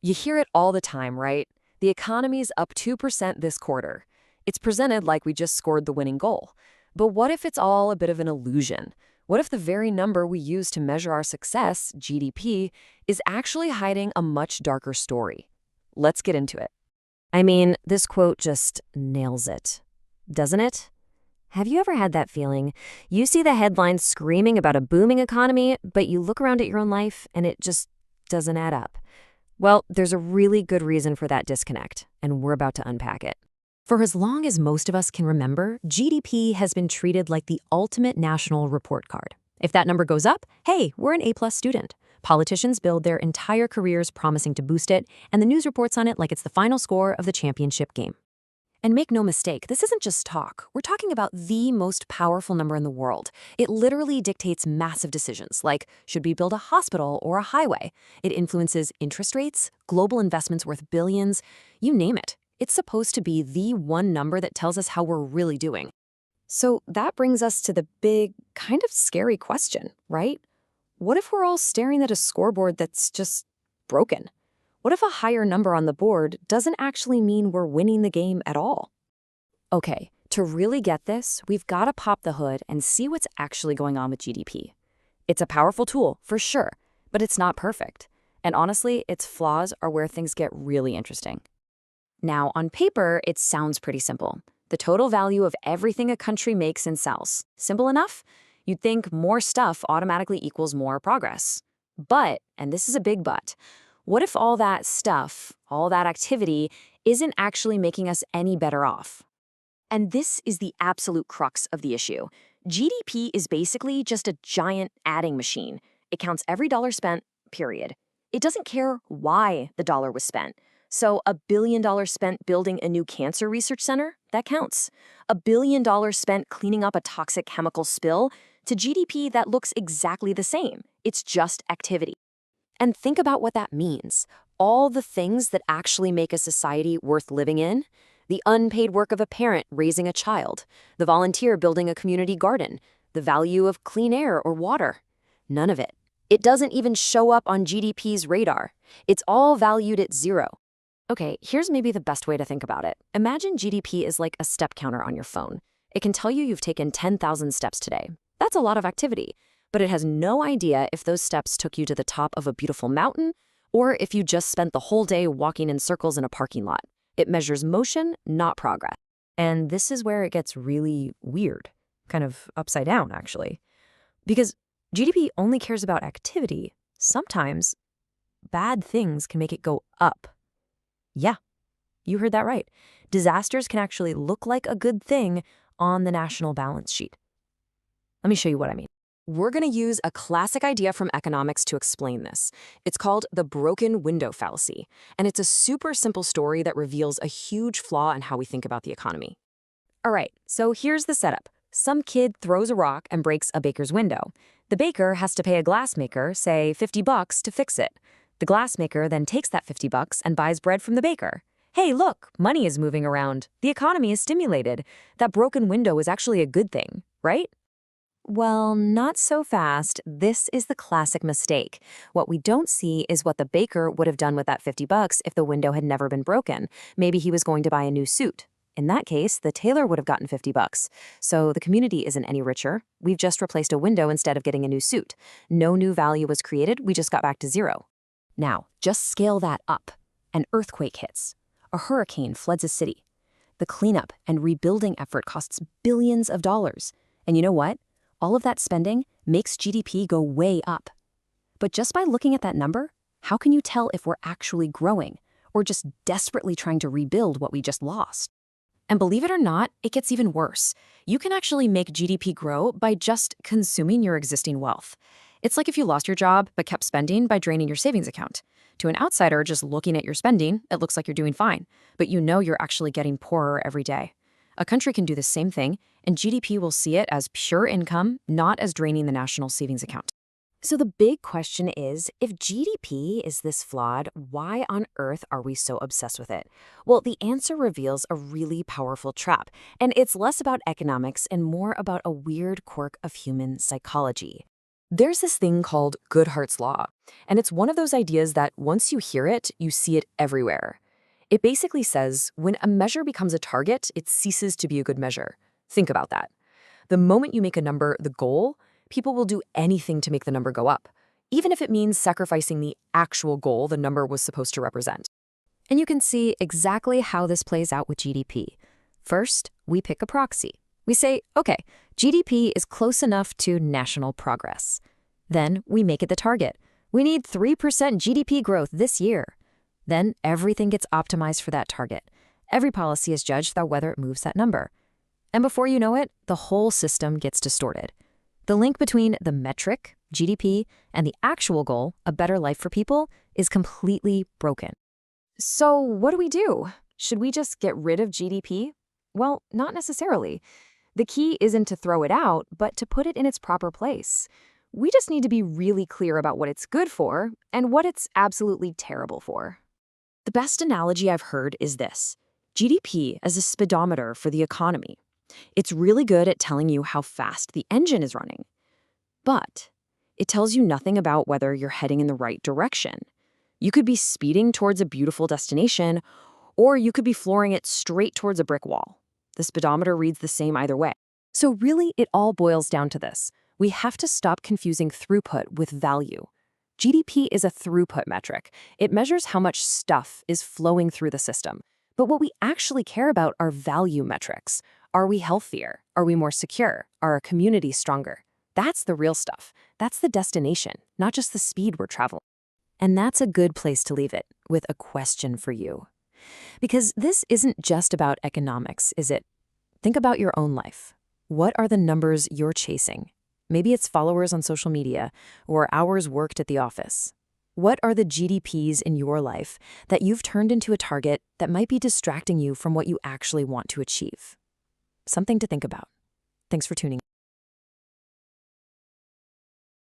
You hear it all the time, right? The economy's up 2% this quarter. It's presented like we just scored the winning goal. But what if it's all a bit of an illusion? What if the very number we use to measure our success, GDP, is actually hiding a much darker story? Let's get into it. I mean, this quote just nails it, doesn't it? Have you ever had that feeling? You see the headlines screaming about a booming economy, but you look around at your own life and it just doesn't add up. Well, there's a really good reason for that disconnect, and we're about to unpack it. For as long as most of us can remember, GDP has been treated like the ultimate national report card. If that number goes up, hey, we're an A-plus student. Politicians build their entire careers promising to boost it, and the news reports on it like it's the final score of the championship game. And make no mistake, this isn't just talk. We're talking about the most powerful number in the world. It literally dictates massive decisions, like should we build a hospital or a highway? It influences interest rates, global investments worth billions, you name it. It's supposed to be the one number that tells us how we're really doing. So that brings us to the big, kind of scary question, right? What if we're all staring at a scoreboard that's just broken? What if a higher number on the board doesn't actually mean we're winning the game at all? Okay, to really get this, we've got to pop the hood and see what's actually going on with GDP. It's a powerful tool, for sure, but it's not perfect. And honestly, its flaws are where things get really interesting. Now, on paper, it sounds pretty simple. The total value of everything a country makes and sells. Simple enough? You'd think more stuff automatically equals more progress. But, and this is a big but, what if all that stuff, all that activity, isn't actually making us any better off? And this is the absolute crux of the issue. GDP is basically just a giant adding machine. It counts every dollar spent, period. It doesn't care why the dollar was spent. So $1 billion spent building a new cancer research center, that counts. $1 billion spent cleaning up a toxic chemical spill, to GDP that looks exactly the same. It's just activity. And think about what that means. All the things that actually make a society worth living in. The unpaid work of a parent raising a child. The volunteer building a community garden. The value of clean air or water. None of it. It doesn't even show up on GDP's radar. It's all valued at zero. Okay, here's maybe the best way to think about it. Imagine GDP is like a step counter on your phone. It can tell you you've taken 10,000 steps today. That's a lot of activity. But it has no idea if those steps took you to the top of a beautiful mountain or if you just spent the whole day walking in circles in a parking lot. It measures motion, not progress. And this is where it gets really weird, kind of upside down, actually. Because GDP only cares about activity. Sometimes bad things can make it go up. Yeah, you heard that right. Disasters can actually look like a good thing on the national balance sheet. Let me show you what I mean. We're going to use a classic idea from economics to explain this. It's called the broken window fallacy, and it's a super simple story that reveals a huge flaw in how we think about the economy. All right, so here's the setup. Some kid throws a rock and breaks a baker's window. The baker has to pay a glassmaker, say $50, to fix it. The glassmaker then takes that $50 and buys bread from the baker. Hey, look, money is moving around. The economy is stimulated. That broken window is actually a good thing, right? Well, not so fast. This is the classic mistake. What we don't see is what the baker would have done with that $50 if the window had never been broken. Maybe he was going to buy a new suit. In that case, the tailor would have gotten $50. So the community isn't any richer. We've just replaced a window instead of getting a new suit. No new value was created. We just got back to zero. Now, just scale that up. An earthquake hits. A hurricane floods a city. The cleanup and rebuilding effort costs billions of dollars. And you know what? All of that spending makes GDP go way up. But just by looking at that number, how can you tell if we're actually growing or just desperately trying to rebuild what we just lost? And believe it or not, it gets even worse. You can actually make GDP grow by just consuming your existing wealth. It's like if you lost your job but kept spending by draining your savings account. To an outsider just looking at your spending, it looks like you're doing fine, but you know you're actually getting poorer every day. A country can do the same thing, and GDP will see it as pure income, not as draining the national savings account. So the big question is, if GDP is this flawed, why on earth are we so obsessed with it? Well, the answer reveals a really powerful trap, and it's less about economics and more about a weird quirk of human psychology. There's this thing called Goodhart's Law, and it's one of those ideas that once you hear it, you see it everywhere. It basically says when a measure becomes a target, it ceases to be a good measure. Think about that. The moment you make a number the goal, people will do anything to make the number go up, even if it means sacrificing the actual goal the number was supposed to represent. And you can see exactly how this plays out with GDP. First, we pick a proxy. We say, okay, GDP is close enough to national progress. Then we make it the target. We need 3% GDP growth this year. Then everything gets optimized for that target. Every policy is judged by whether it moves that number. And before you know it, the whole system gets distorted. The link between the metric, GDP, and the actual goal, a better life for people, is completely broken. So what do? Should we just get rid of GDP? Well, not necessarily. The key isn't to throw it out, but to put it in its proper place. We just need to be really clear about what it's good for and what it's absolutely terrible for. The best analogy I've heard is this: GDP as a speedometer for the economy. It's really good at telling you how fast the engine is running. But it tells you nothing about whether you're heading in the right direction. You could be speeding towards a beautiful destination, or you could be flooring it straight towards a brick wall. The speedometer reads the same either way. So really, it all boils down to this. We have to stop confusing throughput with value. GDP is a throughput metric. It measures how much stuff is flowing through the system. But what we actually care about are value metrics. Are we healthier? Are we more secure? Are our communities stronger? That's the real stuff. That's the destination, not just the speed we're traveling. And that's a good place to leave it, with a question for you. Because this isn't just about economics, is it? Think about your own life. What are the numbers you're chasing? Maybe it's followers on social media or hours worked at the office. What are the GDPs in your life that you've turned into a target that might be distracting you from what you actually want to achieve? Something to think about. Thanks for tuning in.